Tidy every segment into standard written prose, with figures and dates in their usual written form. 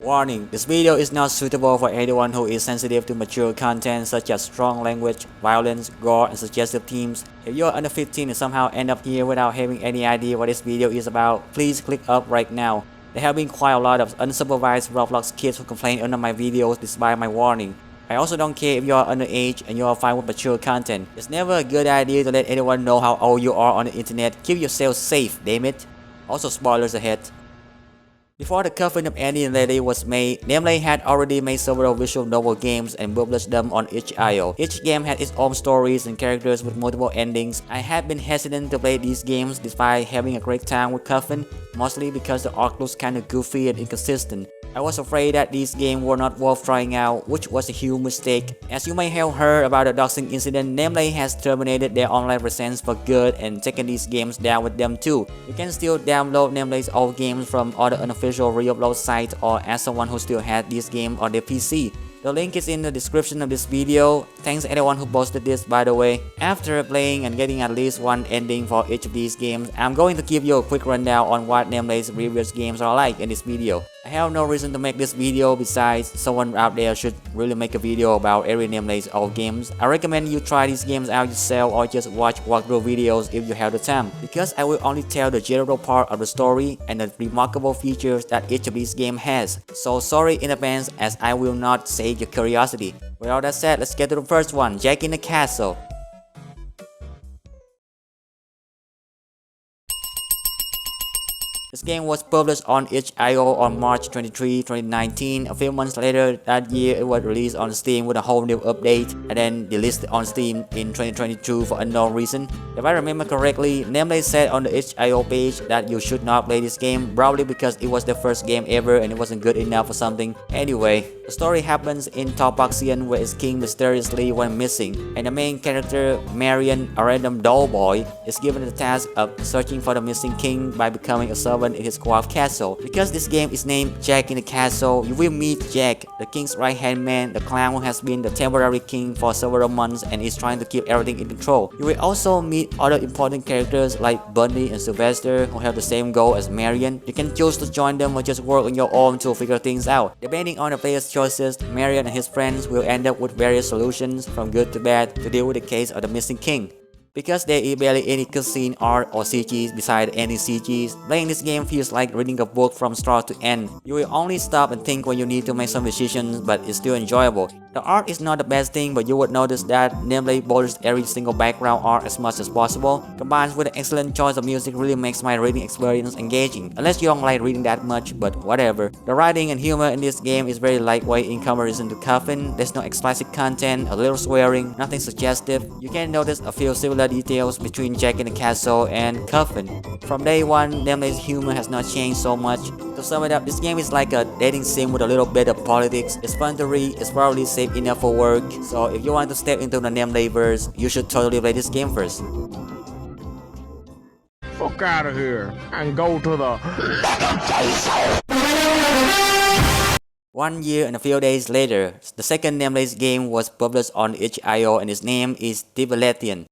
Warning, this video is not suitable for anyone who is sensitive to mature content such as strong language, violence, gore, and suggestive themes. If you are under 15 and somehow end up here without having any idea what this video is about, please click up right now. There have been quite a lot of unsupervised Roblox kids who complain under my videos despite my warning. I also don't care if you are underage and you are fine with mature content. It's never a good idea to let anyone know how old you are on the internet. Keep yourself safe, damn it. Also, spoilers ahead. Before the Coffin of Annie and Lady was made, Nemlei had already made several visual novel games and published them on itch.io. Each game had its own stories and characters with multiple endings. I had been hesitant to play these games despite having a great time with Coffin, mostly because the art looks kinda goofy and inconsistent. I was afraid that these games were not worth trying out, which was a huge mistake. As you may have heard about the doxing incident, Nemlei has terminated their online presence for good and taken these games down with them too. You can still download Nemlei's old games from other unofficial re-upload sites or ask someone who still had these games on their PC. The link is in the description of this video. Thanks anyone who posted this, by the way. After playing and getting at least one ending for each of these games, I'm going to give you a quick rundown on what Nemlei's previous games are like in this video. I have no reason to make this video besides someone out there should really make a video about every Nemlei's old games. I recommend you try these games out yourself or just watch walkthrough videos if you have the time, because I will only tell the general part of the story and the remarkable features that each of these games has. So sorry in advance as I will not save your curiosity. With all that said, let's get to the first one, Jack in the Castle. This game was published on itch.io on March 23, 2019. A few months later that year, it was released on Steam with a whole new update and then delisted on Steam in 2022 for unknown reason. If I remember correctly, Nemlei said on the itch.io page that you should not play this game, probably because it was their first game ever and it wasn't good enough or something. Anyway, the story happens in Taupaxian where its king mysteriously went missing, and the main character, Marion, a random doll boy, is given the task of searching for the missing king by becoming a servant in his co-op castle. Because this game is named Jack in the Castle, you will meet Jack, the king's right-hand man, the clown who has been the temporary king for several months and is trying to keep everything in control. You will also meet other important characters like Bunny and Sylvester who have the same goal as Marion. You can choose to join them or just work on your own to figure things out. Depending on the player's choices, Marion and his friends will end up with various solutions from good to bad to deal with the case of the missing king. Because there is barely any cutscene, art, or CGs beside any CGs, playing this game feels like reading a book from start to end. You will only stop and think when you need to make some decisions, but it's still enjoyable. The art is not the best thing, but you would notice that Nemlei borders every single background art as much as possible. Combined with an excellent choice of music really makes my reading experience engaging, unless you don't like reading that much, but whatever. The writing and humor in this game is very lightweight in comparison to Coffin. There's no explicit content, a little swearing, nothing suggestive. You can notice a few similar details between Jack in the Castle and Coffin. From day one, Nemlei's humor has not changed so much. To sum it up, this game is like a dating sim with a little bit of politics. It's fun to read, it's probably safe enough for work, so if you want to step into the Nemlei verse, you should totally play this game first. Fuck out of here and go to the 1 year and a few days later, the second Nemlei's game was published on itch.io and its name is Divilethion.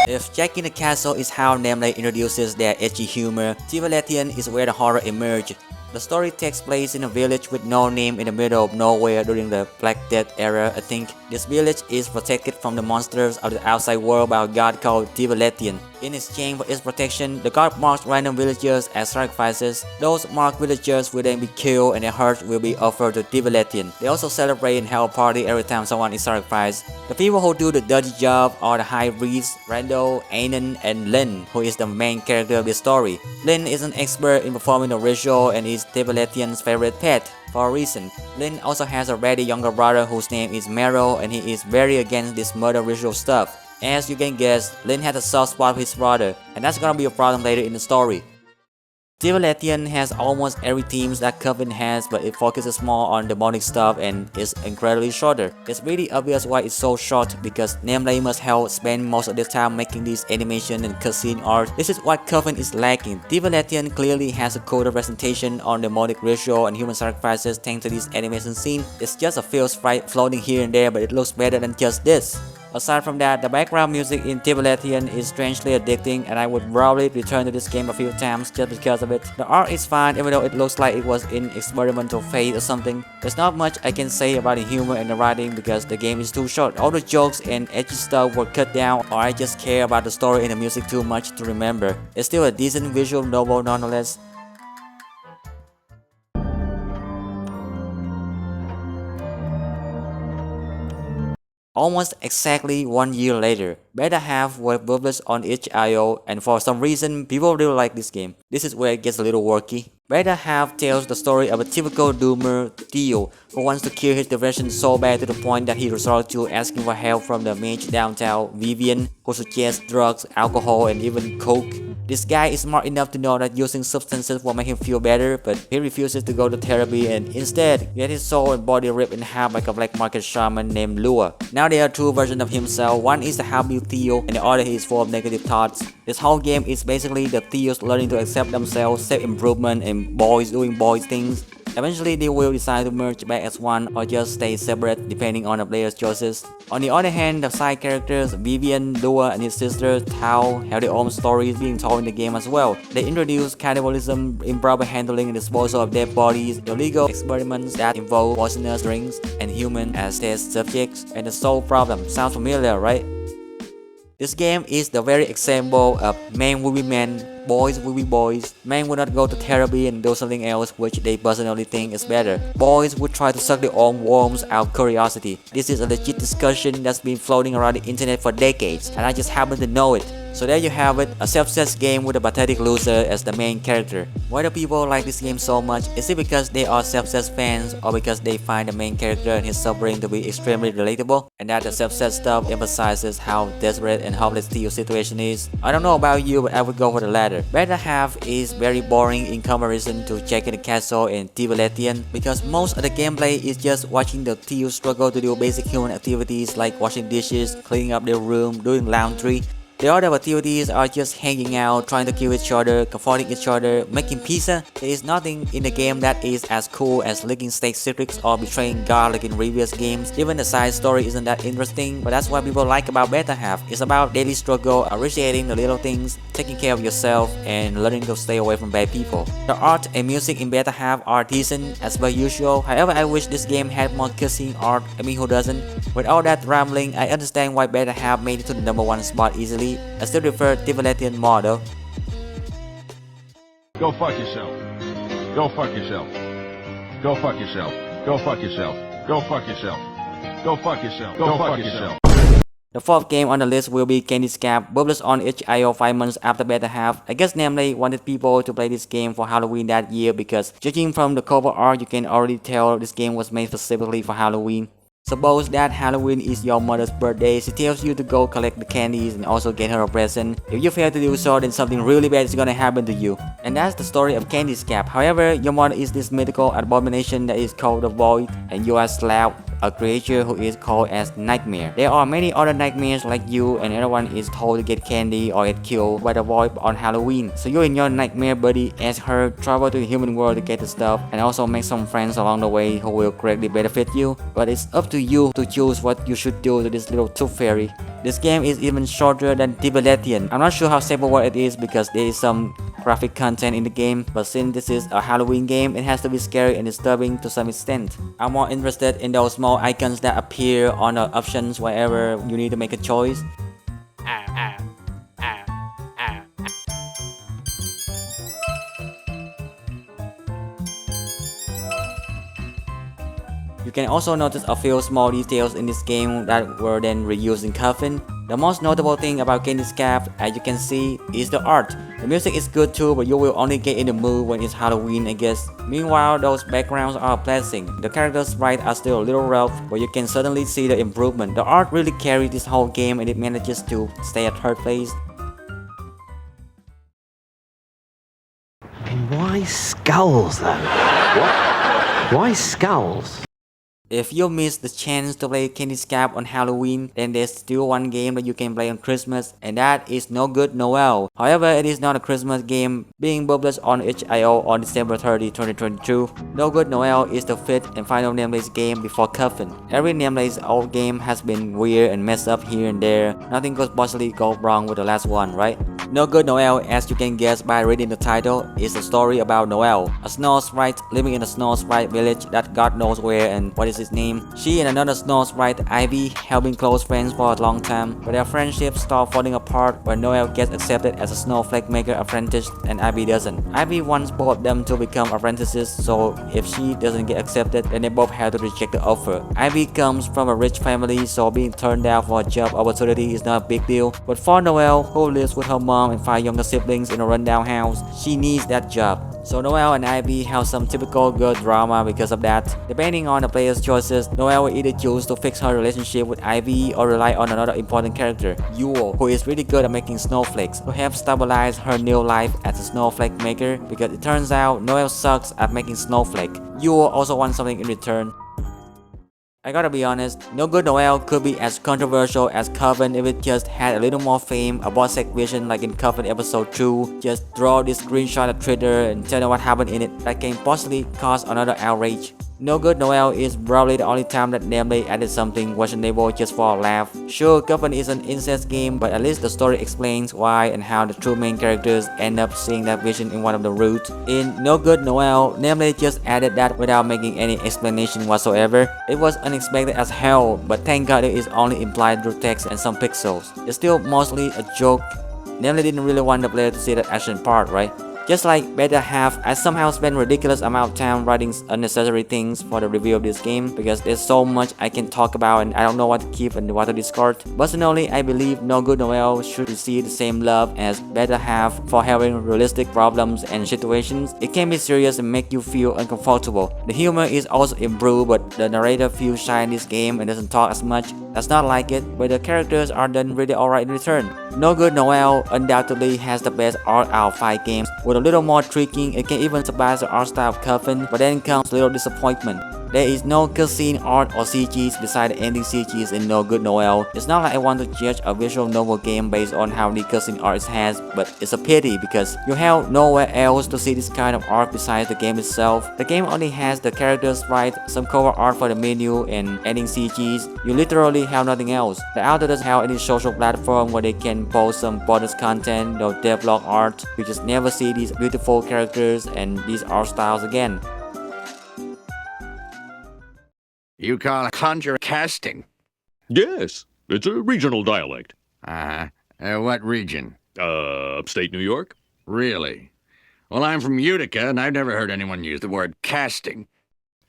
If Jack in the Castle is how Nemlei introduces their edgy humor, Divilethion is where the horror emerged. The story takes place in a village with no name in the middle of nowhere during the Black Death era, I think. This village is protected from the monsters of the outside world by a god called Divilethion. In exchange for its protection, the god marks random villagers as sacrifices. Those marked villagers will then be killed and their hearts will be offered to Divilethion. They also celebrate and have a party every time someone is sacrificed. The people who do the dirty job are the high priests, Randall, Anan, and Lynn, who is the main character of the story. Lynn is an expert in performing the ritual and is Divilethion's favorite pet. For a reason, Lynn also has a rather younger brother whose name is Merrill, and he is very against this murder ritual stuff. As you can guess, Lynn has a soft spot for his brother, and that's gonna be a problem later in the story. Divilethion has almost every theme that Coffin has, but it focuses more on demonic stuff and is incredibly shorter. It's really obvious why it's so short because Nemlei must have spent most of their time making this animation and cutscene art. This is what Coffin is lacking. Divilethion clearly has a code of representation on demonic ritual and human sacrifices thanks to this animation scene. It's just a field sprite floating here and there, but it looks better than just this. Aside from that, the background music in Divilethion is strangely addicting and I would probably return to this game a few times just because of it. The art is fine even though it looks like it was in experimental phase or something. There's not much I can say about the humor and the writing because the game is too short. All the jokes and edgy stuff were cut down or I just care about the story and the music too much to remember. It's still a decent visual novel nonetheless. Almost exactly 1 year later, beta half was published on itch.io and for some reason people really like this game. This is where it gets a little quirky. Beta half tells the story of a typical doomer, Theo, who wants to kill his depression so bad to the point that he resorts to asking for help from the mage downtown, Vivian, who suggests drugs, alcohol, and even coke. This guy is smart enough to know that using substances will make him feel better, but he refuses to go to therapy and instead gets his soul and body ripped in half by a black market shaman named Lua. Now there are two versions of himself, one is the happy Theo and the other is full of negative thoughts. This whole game is basically the Theos learning to accept themselves, self-improvement, and boys doing boys things. Eventually they will decide to merge back as one or just stay separate depending on the player's choices. On the other hand, the side characters Vivian, Lua, and his sister Tao have their own stories being told in the game as well. They introduce cannibalism, improper handling and disposal of dead bodies, illegal experiments that involve poisonous drinks, and humans as test subjects, and the soul problem. Sounds familiar, right? This game is the very example of men will be men, boys will be boys. Men will not go to therapy and do something else which they personally think is better. Boys would try to suck their own worms out of curiosity. This is a legit discussion that's been floating around the internet for decades and I just happen to know it. So there you have it, a self-obsessed game with a pathetic loser as the main character. Why do people like this game so much? Is it because they are self-obsessed fans or because they find the main character and his suffering to be extremely relatable? And that the self-obsessed stuff emphasizes how desperate and hopeless Theo's situation is? I don't know about you, but I would go for the latter. Better half is very boring in comparison to checking the castle and Divilethion because most of the gameplay is just watching the Theo struggle to do basic human activities like washing dishes, cleaning up their room, doing laundry. The other activities are just hanging out, trying to kill each other, comforting each other, making pizza. There is nothing in the game that is as cool as licking state secrets or betraying God like in previous games. Even the side story isn't that interesting, but that's what people like about Beta Half. It's about daily struggle, appreciating the little things, taking care of yourself, and learning to stay away from bad people. The art and music in Beta Half are decent as per usual. However, I wish this game had more cutscene art. I mean, who doesn't? With all that rambling, I understand why Beta Half made it to the #1 spot easily. I still prefer Divilethion more though. Go fuck yourself. Go fuck yourself. Go fuck yourself. Go fuck yourself. Go fuck yourself. Go fuck yourself. Go fuck yourself. The fourth game on the list will be Scabs, published on itch.io 5 months after Beta Half. I guess Nemlei wanted people to play this game for Halloween that year because judging from the cover art you can already tell this game was made specifically for Halloween. Suppose that Halloween is your mother's birthday, she tells you to go collect the candies and also get her a present. If you fail to do so, then something really bad is gonna happen to you. And that's the story of Scabs. However, your mother is this mythical abomination that is called the Void, and you are slapped, a creature who is called as Nightmare. There are many other nightmares like you, and everyone is told to get candy or get killed by the Void on Halloween. So you and your nightmare buddy as her travel to the human world to get the stuff and also make some friends along the way who will greatly benefit you. But it's up to you to choose what you should do to this little tooth fairy. This game is even shorter than Divilethion. I'm not sure how straightforward it is because there is some graphic content in the game, but since this is a Halloween game, it has to be scary and disturbing to some extent. I'm more interested in those small icons that appear on the options wherever you need to make a choice. You can also notice a few small details in this game that were then reused in Coffin. The most notable thing about Scabs, as you can see, is the art. The music is good too, but you will only get in the mood when it's Halloween, I guess. Meanwhile, those backgrounds are pleasing. The characters' sprites are still a little rough, but you can certainly see the improvement. The art really carries this whole game and it manages to stay at third place. Why skulls, though? What? Why skulls? If you miss the chance to play Candy Scab on Halloween, then there's still one game that you can play on Christmas, and that is No Good Noelle. However, it is not a Christmas game, being published on itch.io on December 30, 2022. No Good Noelle is the fifth and final Nemlei game before Coffin. Every Nemlei's old game has been weird and messed up here and there. Nothing could possibly go wrong with the last one, right? No Good Noelle, as you can guess by reading the title, is a story about Noelle, a snow sprite living in a snow sprite village that God knows where and what is his name. She and another snow sprite, Ivy, have been close friends for a long time, but their friendship starts falling apart when Noelle gets accepted as a snowflake maker apprentice and Ivy doesn't. Ivy wants both of them to become apprentices, so if she doesn't get accepted, then they both have to reject the offer. Ivy comes from a rich family, so being turned down for a job opportunity is not a big deal, but for Noelle, who lives with her mom and 5 younger siblings in a rundown house, she needs that job. So Noelle and Ivy have some typical girl drama because of that. Depending on the player's choices, Noelle will either choose to fix her relationship with Ivy or rely on another important character, Yule, who is really good at making snowflakes, to help stabilize her new life as a snowflake maker, because it turns out Noelle sucks at making snowflake. Yule also wants something in return. I gotta be honest, No Good Noelle could be as controversial as Coffin if it just had a little more fame, a boss vision like in Coffin episode 2, just draw this screenshot of Twitter and tell them what happened in it that can possibly cause another outrage. No Good Noelle is probably the only time that Nemlei added something questionable just for a laugh. Sure, Coffin is an incest game, but at least the story explains why and how the two main characters end up seeing that vision in one of the roots. In No Good Noelle, Nemlei just added that without making any explanation whatsoever. It was unexpected as hell, but thank God it is only implied through text and some pixels. It's still mostly a joke. Nemlei didn't really want the player to see that action part, right? Just like Better Half, I somehow spent ridiculous amount of time writing unnecessary things for the review of this game because there's so much I can talk about and I don't know what to keep and what to discard. Personally, I believe No Good Noelle should receive the same love as Better Half for having realistic problems and situations. It can be serious and make you feel uncomfortable. The humor is also improved, but the narrator feels shy in this game and doesn't talk as much. That's not like it, but the characters are done really alright in return. No Good Noelle undoubtedly has the best art out of 5 games. With a little more tricking, it can even surpass the art style of Coffin, but then comes a little disappointment. There is no cutscene art or CGs beside the ending CGs in No Good Noelle. It's not like I want to judge a visual novel game based on how the cutscene art it has, but it's a pity because you have nowhere else to see this kind of art besides the game itself. The game only has the characters sprite, some cover art for the menu, and ending CGs. You literally have nothing else. The author doesn't have any social platform where they can post some bonus content, no devlog art. You just never see these beautiful characters and these art styles again. You call conjure casting? Yes, it's a regional dialect. What region? Upstate New York? Really? Well, I'm from Utica, and I've never heard anyone use the word casting.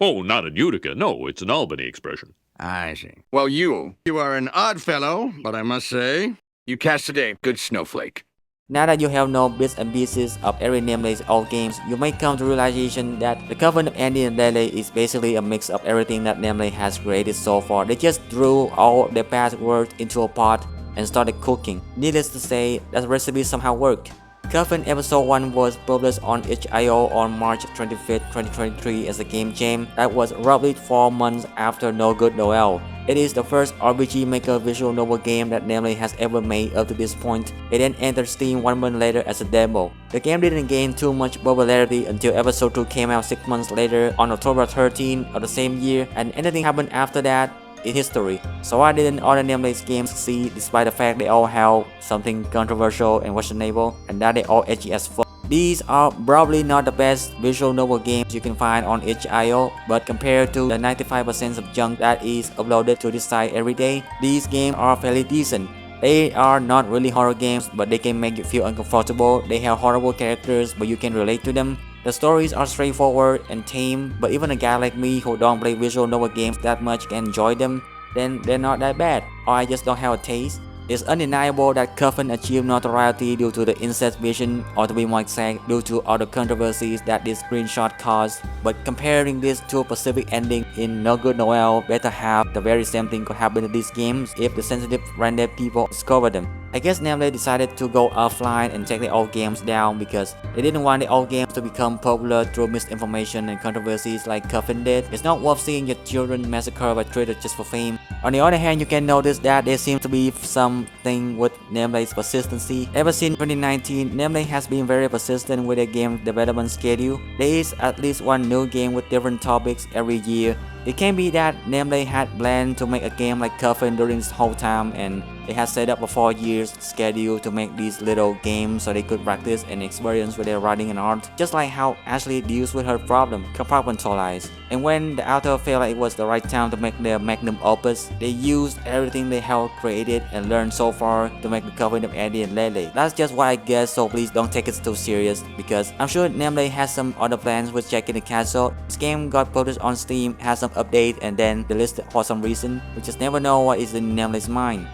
Oh, not in Utica. No, it's an Albany expression. I see. Well, you are an odd fellow, but I must say, you casted a good snowflake. Now that you have known bits and pieces of every Nemlei's old games, you may come to realization that the Coven of Andy and Lele is basically a mix of everything that Nemlei has created so far. They just threw all their past work into a pot and started cooking. Needless to say, that recipe somehow worked. Coffin Episode 1 was published on itch.io on March 25, 2023 as a game jam that was roughly 4 months after No Good Noelle. It is the first RPG Maker visual novel game that Nemlei has ever made up to this point. It then entered Steam 1 month later as a demo. The game didn't gain too much popularity until Episode 2 came out 6 months later on October 13 of the same year, and anything happened after that in history. So why didn't other Nemlei's games succeed despite the fact they all have something controversial and questionable and that they all edgy as fuck? These are probably not the best visual novel games you can find on itch.io, but compared to the 95% of junk that is uploaded to this site every day, these games are fairly decent. They are not really horror games, but they can make you feel uncomfortable. They have horrible characters, but you can relate to them. The stories are straightforward and tame, but even a guy like me who don't play visual novel games that much can enjoy them. Then they're not that bad, or I just don't have a taste. It's undeniable that Coffin achieved notoriety due to the incest vision, or to be more exact, due to all the controversies that this screenshot caused. But comparing this to a specific ending in No Good Noelle, Better Half, the very same thing could happen to these games if the sensitive random people discover them. I guess Nemlei decided to go offline and take the old games down because they didn't want the old games to become popular through misinformation and controversies like Coffin did. It's not worth seeing your children massacred by traitors just for fame. On the other hand, you can notice that there seems to be something with Nemlei's persistency. Ever since 2019, Nemlei has been very persistent with their game development schedule. There is at least one new game with different topics every year. It can be that Nemlei had planned to make a game like Coffin during this whole time, and they had set up a 4 years schedule to make these little games so they could practice and experience with their writing and art, just like how Ashley deals with her problem, compartmentalized. And when the author felt like it was the right time to make their magnum opus, they used everything they have created and learned so far to make the Coffin of Eddie and Lele. That's just what I guess, so please don't take it too serious, because I'm sure Nemlei has some other plans with checking the castle. This game got published on Steam, has some update, and then delisted for some reason. We just never know what is in Nemlei's mind.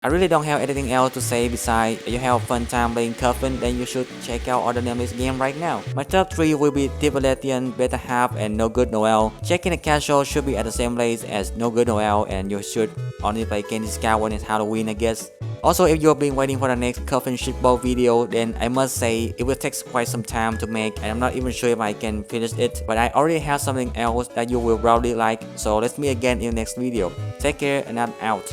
I really don't have anything else to say besides if you have a fun time playing Coffin, then you should check out other Nemlei's game right now. My top 3 will be Divilethion, Better Half, and No Good Noelle. Checking the casual should be at the same place as No Good Noelle, and you should only play Candy Scout when it's Halloween, I guess. Also, if you've been waiting for the next Coffin shitball video, then I must say it will take quite some time to make, and I'm not even sure if I can finish it, but I already have something else that you will probably like, so let's meet again in the next video. Take care, and I'm out.